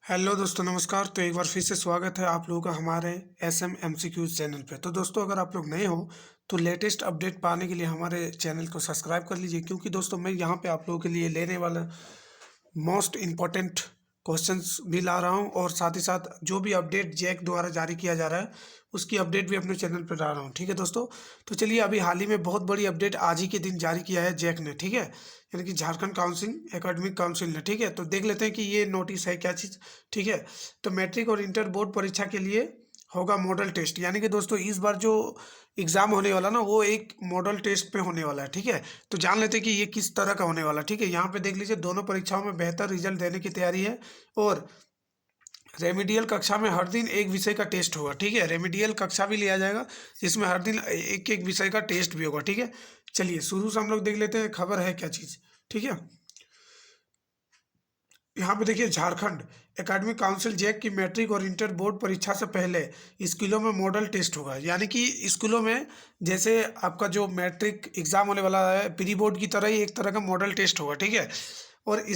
Hello दोस्तों, नमस्कार। तो एक बार फिर से स्वागत है आप लोगों का हमारे एमसीक्यूज चैनल पे। तो दोस्तों, अगर आप लोग नए हो तो लेटेस्ट अपडेट पाने के लिए हमारे चैनल को सब्सक्राइब कर लीजिए, क्योंकि दोस्तों मैं यहाँ पे आप लोगों के लिए लेने वाला मोस्ट इम्पॉर्टेंट क्वेश्चंस भी ला रहा हूँ, और साथ ही साथ जो भी अपडेट जैक द्वारा जारी किया जा रहा है उसकी अपडेट भी अपने चैनल पर ला रहा हूँ। ठीक है दोस्तों, तो चलिए, अभी हाल ही में बहुत बड़ी अपडेट आज ही के दिन जारी किया है जैक ने। ठीक है, यानी कि झारखंड काउंसिल एकेडमिक काउंसिल ने। ठीक है, तो देख लेते हैं कि ये नोटिस है क्या चीज़। ठीक है, तो मैट्रिक और इंटर बोर्ड परीक्षा के लिए होगा मॉडल टेस्ट, यानी कि दोस्तों इस बार जो एग्ज़ाम होने वाला ना वो एक मॉडल टेस्ट पे होने वाला है। ठीक है, तो जान लेते हैं कि ये किस तरह का होने वाला है। ठीक है, यहाँ पे देख लीजिए, दोनों परीक्षाओं में बेहतर रिजल्ट देने की तैयारी है, और रेमिडियल कक्षा में हर दिन एक विषय का टेस्ट होगा। ठीक है, रेमिडियल कक्षा भी लिया जाएगा जिसमें हर दिन एक एक विषय का टेस्ट भी होगा। ठीक है, चलिए शुरू से हम लोग देख लेते हैं खबर है क्या चीज़। ठीक है, यहाँ पे देखिए, झारखंड एकेडमिक काउंसिल जैक की मैट्रिक और इंटर बोर्ड परीक्षा से पहले स्कूलों में मॉडल टेस्ट होगा। यानी कि स्कूलों में जैसे आपका जो मैट्रिक एग्जाम होने वाला है, प्री बोर्ड की तरह ही एक तरह का मॉडल टेस्ट होगा। ठीक है, और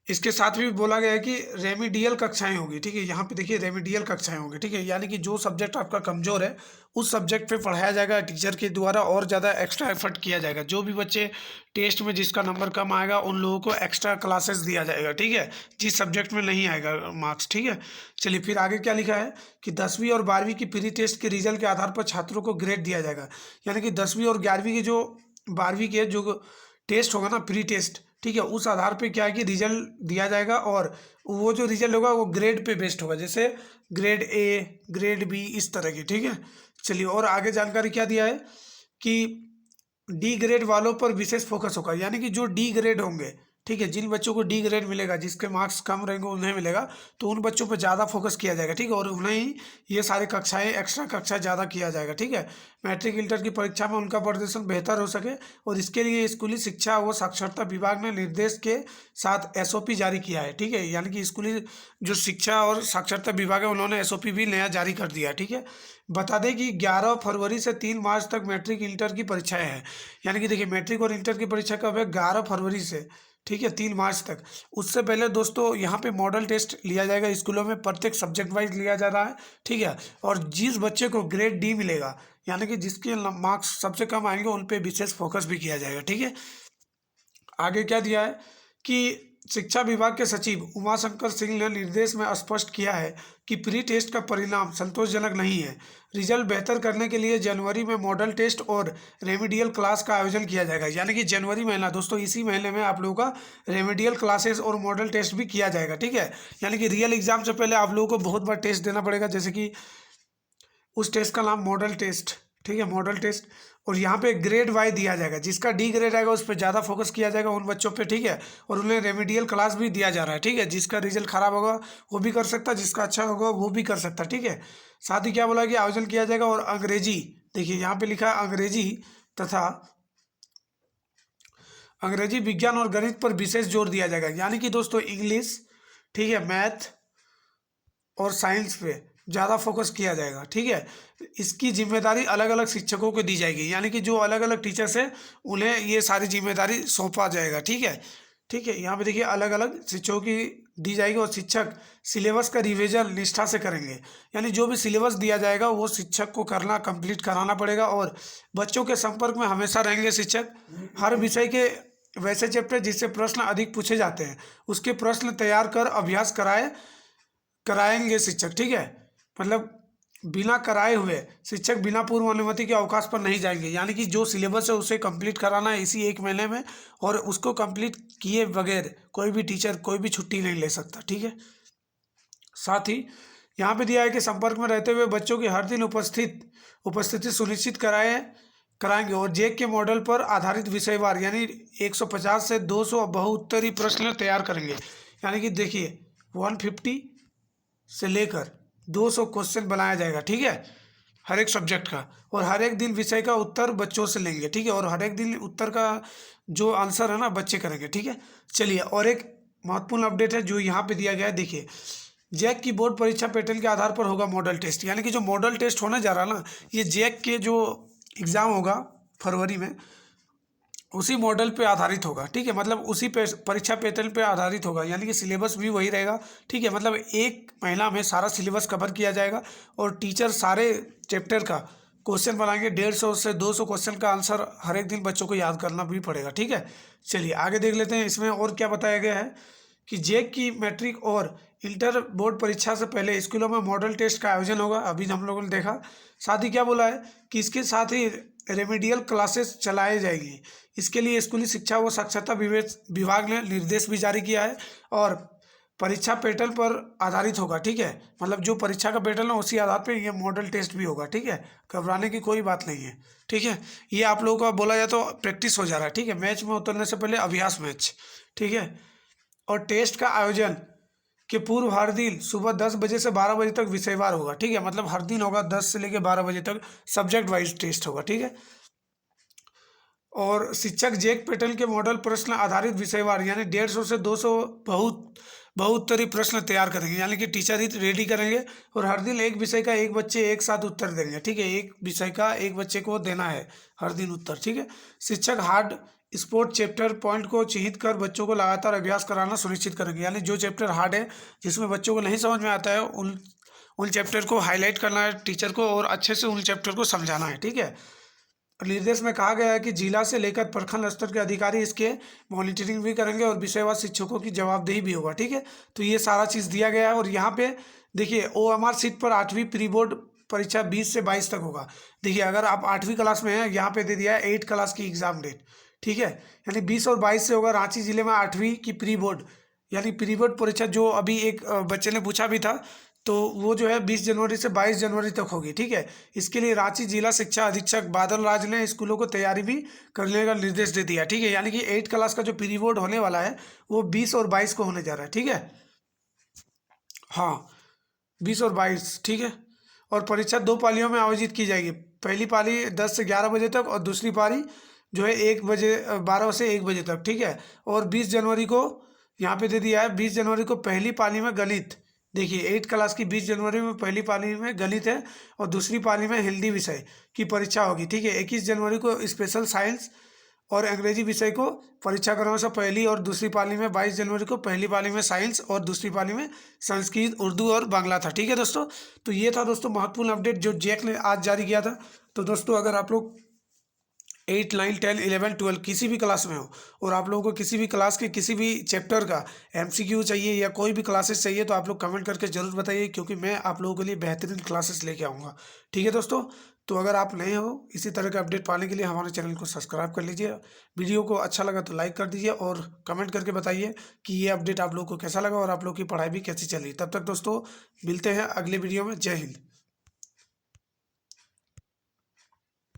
इसके साथ भी बोला गया है कि रेमिडियल कक्षाएं होगी। ठीक है, यहाँ पे देखिए, रेमिडियल कक्षाएं होंगी। ठीक है, यानी कि जो सब्जेक्ट आपका कमज़ोर है उस सब्जेक्ट पे पढ़ाया जाएगा टीचर के द्वारा, और ज़्यादा एक्स्ट्रा एफर्ट किया जाएगा। जो भी बच्चे टेस्ट में जिसका नंबर कम आएगा उन लोगों को एक्स्ट्रा क्लासेस दिया जाएगा। ठीक है, जिस सब्जेक्ट में नहीं आएगा मार्क्स। ठीक है, चलिए फिर आगे क्या लिखा है कि 10वीं और 12वीं की प्री टेस्ट के रिजल्ट के आधार पर छात्रों को ग्रेड दिया जाएगा। यानी कि 10वीं और 11वीं के जो 12वीं के जो टेस्ट होगा ना, प्री टेस्ट, ठीक है, उस आधार पे क्या है कि रिजल्ट दिया जाएगा, और वो जो रिजल्ट होगा वो ग्रेड पे बेस्ड होगा, जैसे ग्रेड ए, ग्रेड बी, इस तरह की। ठीक है, चलिए, और आगे जानकारी क्या दिया है कि डी ग्रेड वालों पर विशेष फोकस होगा। यानी कि जो डी ग्रेड होंगे, ठीक है, जिन बच्चों को डी ग्रेड मिलेगा, जिसके मार्क्स कम रहेंगे उन्हें मिलेगा, तो उन बच्चों पर ज़्यादा फोकस किया जाएगा। ठीक है, और उन्हें ही ये सारी कक्षाएं, एक्स्ट्रा कक्षा ज़्यादा किया जाएगा। ठीक है, मैट्रिक इंटर की परीक्षा में उनका प्रदर्शन बेहतर हो सके, और इसके लिए स्कूली शिक्षा व साक्षरता विभाग ने निर्देश के साथ एसओपी जारी किया है। ठीक है, यानी कि स्कूली जो शिक्षा और साक्षरता विभाग है उन्होंने एसओपी भी नया जारी कर दिया है। ठीक है, बता दें कि 11 फरवरी से 3 मार्च तक मैट्रिक इंटर की परीक्षाएं हैं। यानी कि देखिए, मैट्रिक और इंटर की परीक्षा कब है? 11 फरवरी से, ठीक है, 3 मार्च तक। उससे पहले दोस्तों यहाँ पे मॉडल टेस्ट लिया जाएगा स्कूलों में, प्रत्येक सब्जेक्ट वाइज लिया जा रहा है। ठीक है, और जिस बच्चे को ग्रेड डी मिलेगा, यानी कि जिसके मार्क्स सबसे कम आएंगे, उन पे विशेष फोकस भी किया जाएगा। ठीक है, आगे क्या दिया है कि शिक्षा विभाग के सचिव उमाशंकर सिंह ने निर्देश में स्पष्ट किया है कि प्री टेस्ट का परिणाम संतोषजनक नहीं है। रिजल्ट बेहतर करने के लिए जनवरी में मॉडल टेस्ट और रेमिडियल क्लास का आयोजन किया जाएगा। यानी कि जनवरी महीना दोस्तों, इसी महीने में आप लोगों का रेमिडियल क्लासेस और मॉडल टेस्ट भी किया जाएगा। ठीक है, यानी कि रियल एग्जाम से पहले आप लोगों को बहुत बार टेस्ट देना पड़ेगा, जैसे कि उस टेस्ट का नाम मॉडल टेस्ट। ठीक है, मॉडल टेस्ट, और यहाँ पे ग्रेड वाई दिया जाएगा, जिसका डी ग्रेड आएगा उस पर ज़्यादा फोकस किया जाएगा उन बच्चों पे। ठीक है, और उन्हें रेमिडियल क्लास भी दिया जा रहा है। ठीक है, जिसका रिजल्ट खराब होगा वो भी कर सकता है, जिसका अच्छा होगा वो भी कर सकता है। ठीक है, साथ ही क्या बोला कि आयोजन किया जाएगा, और अंग्रेजी, देखिए यहाँ पे लिखा है अंग्रेजी तथा अंग्रेजी, विज्ञान और गणित पर विशेष जोर दिया जाएगा। यानी कि दोस्तों इंग्लिश, ठीक है, मैथ और साइंस पे ज़्यादा फोकस किया जाएगा। ठीक है, इसकी जिम्मेदारी अलग अलग शिक्षकों को दी जाएगी, यानी कि जो अलग अलग टीचर्स हैं उन्हें ये सारी जिम्मेदारी सौंपा जाएगा। ठीक है, ठीक है, यहाँ पे देखिए अलग अलग शिक्षकों की दी जाएगी, और शिक्षक सिलेबस का रिवीजन निष्ठा से करेंगे। यानी जो भी सिलेबस दिया जाएगा वो शिक्षक को करना, कंप्लीट कराना पड़ेगा, और बच्चों के संपर्क में हमेशा रहेंगे शिक्षक। हर विषय के वैसे चैप्टर जिससे प्रश्न अधिक पूछे जाते हैं उसके प्रश्न तैयार कर अभ्यास कराएंगे शिक्षक। ठीक है, मतलब बिना कराए हुए शिक्षक बिना पूर्व अनुमति के अवकाश पर नहीं जाएंगे। यानी कि जो सिलेबस है उसे कंप्लीट कराना है इसी एक महीने में, और उसको कंप्लीट किए बगैर कोई भी टीचर कोई भी छुट्टी नहीं ले सकता। ठीक है, साथ ही यहाँ पे दिया है कि संपर्क में रहते हुए बच्चों की हर दिन उपस्थिति सुनिश्चित कराएंगे, और जेक के मॉडल पर आधारित विषयवार यानी 150 से 200 बहुउत्तरीय प्रश्न तैयार करेंगे। यानी कि देखिए 150 से लेकर 200 क्वेश्चन बनाया जाएगा। ठीक है, हर एक सब्जेक्ट का, और हर एक दिन विषय का उत्तर बच्चों से लेंगे। ठीक है, और हर एक दिन उत्तर का जो आंसर है ना बच्चे करेंगे। ठीक है, चलिए, और एक महत्वपूर्ण अपडेट है जो यहाँ पे दिया गया है। देखिए, जैक की बोर्ड परीक्षा पैटर्न के आधार पर होगा मॉडल टेस्ट। यानी कि जो मॉडल टेस्ट होने जा रहा है ना, ये जैक के जो एग्ज़ाम होगा फरवरी में, उसी मॉडल पे आधारित होगा, ठीक है, मतलब उसी पे परीक्षा पैटर्न पे आधारित होगा, यानी कि सिलेबस भी वही रहेगा, ठीक है, मतलब एक महीना में सारा सिलेबस कवर किया जाएगा और टीचर सारे चैप्टर का क्वेश्चन बनाएंगे। 150 से 200 क्वेश्चन का आंसर हर एक दिन बच्चों को याद करना भी पड़ेगा, ठीक है। चलिए आगे देख लेते हैं इसमें और क्या बताया गया है कि जेक की मैट्रिक और इंटर बोर्ड परीक्षा से पहले स्कूलों में मॉडल टेस्ट का आयोजन होगा, अभी हम लोगों ने देखा। साथ ही क्या बोला है कि इसके साथ ही रेमेडियल क्लासेस चलाई जाएगी। इसके लिए स्कूली शिक्षा व साक्षरता विभाग ने निर्देश भी जारी किया है और परीक्षा पैटर्न पर आधारित होगा, ठीक है, मतलब जो परीक्षा का पैटर्न है उसी आधार पर ये मॉडल टेस्ट भी होगा, ठीक है, घबराने की कोई बात नहीं है, ठीक है। ये आप लोगों का बोला जाए तो प्रैक्टिस हो जा रहा है, ठीक है, मैच में उतरने से पहले अभ्यास मैच, ठीक है। और टेस्ट का आयोजन के पूर्व हर दिन सुबह 10 बजे से 12 बजे तक विषयवार होगा, ठीक है, मतलब हर दिन होगा 10 से लेकर 12 बजे तक सब्जेक्ट वाइज टेस्ट होगा, ठीक है। और शिक्षक जेक पैटर्न के मॉडल प्रश्न आधारित विषयवार यानी 150 से 200 बहुउत्तरीय प्रश्न तैयार करेंगे, यानी कि टीचर ही रेडी करेंगे और हर दिन एक विषय का एक बच्चे एक साथ उत्तर देंगे, ठीक है, एक विषय का एक बच्चे को देना है हर दिन उत्तर, ठीक है। शिक्षक हार्ड स्पोर्ट चैप्टर पॉइंट को चिन्हित कर बच्चों को लगातार अभ्यास कराना सुनिश्चित करेंगे, यानी जो चैप्टर हार्ड है जिसमें बच्चों को नहीं समझ में आता है उन चैप्टर को हाईलाइट करना है टीचर को और अच्छे से उन चैप्टर को समझाना है, ठीक है। निर्देश में कहा गया है कि जिला से लेकर प्रखंड स्तर के अधिकारी इसके मॉनिटरिंग भी करेंगे और विषयवार शिक्षकों की जवाबदेही भी होगा, ठीक है। तो ये सारा चीज़ दिया गया है और यहाँ पे देखिए OMR सीट पर 8वीं प्री बोर्ड परीक्षा 20 से 22 तक होगा। देखिए अगर आप 8वीं क्लास में हैं यहाँ पे दे दिया है 8 क्लास की एग्जाम डेट, ठीक है, यानी 20 और 22 से होगा। रांची जिले में 8वीं की प्री बोर्ड यानी प्री बोर्ड परीक्षा जो अभी एक बच्चे ने पूछा भी था तो वो जो है 20 जनवरी से 22 जनवरी तक होगी, ठीक है। इसके लिए रांची जिला शिक्षा अधीक्षक बादल राज ने स्कूलों को तैयारी भी करने का निर्देश दे दिया, ठीक है, यानी कि 8 क्लास का जो प्री बोर्ड होने वाला है वो 20 और 22 को होने जा रहा है, ठीक है, हाँ 20 और 22, ठीक है। और परीक्षा 2 पालियों में आयोजित की जाएगी, पहली पाली 10 से 11 बजे तक और दूसरी पाली जो है 1 बजे 12 से 1 बजे तक, ठीक है। और 20 जनवरी को यहाँ पे दे दिया है 20 जनवरी को पहली पाली में गणित, देखिए 8 क्लास की 20 जनवरी में पहली पाली में गणित है और दूसरी पाली में हिंदी विषय की परीक्षा होगी, ठीक है। 21 जनवरी को स्पेशल साइंस और अंग्रेजी विषय को परीक्षा क्रम से पहली और दूसरी पाली में, 22 जनवरी को पहली पाली में साइंस और दूसरी पाली में संस्कृत उर्दू और बांग्ला था, ठीक है दोस्तों। तो ये था दोस्तों महत्वपूर्ण अपडेट जो जेक ने आज जारी किया था। तो दोस्तों अगर आप लोग 8, 9, 10, 11, 12 किसी भी क्लास में हो और आप लोगों को किसी भी क्लास के किसी भी चैप्टर का MCQ चाहिए या कोई भी क्लासेस चाहिए तो आप लोग कमेंट करके ज़रूर बताइए, क्योंकि मैं आप लोगों के लिए बेहतरीन क्लासेस लेके आऊँगा, ठीक है दोस्तों। तो अगर आप नए हो इसी तरह का अपडेट पाने के लिए हमारे चैनल को सब्सक्राइब कर लीजिए, वीडियो को अच्छा लगा तो लाइक कर दीजिए और कमेंट करके बताइए कि ये अपडेट आप लोगों को कैसा लगा और आप लोग की पढ़ाई भी कैसी चली। तब तक दोस्तों मिलते हैं अगले वीडियो में। जय हिंद।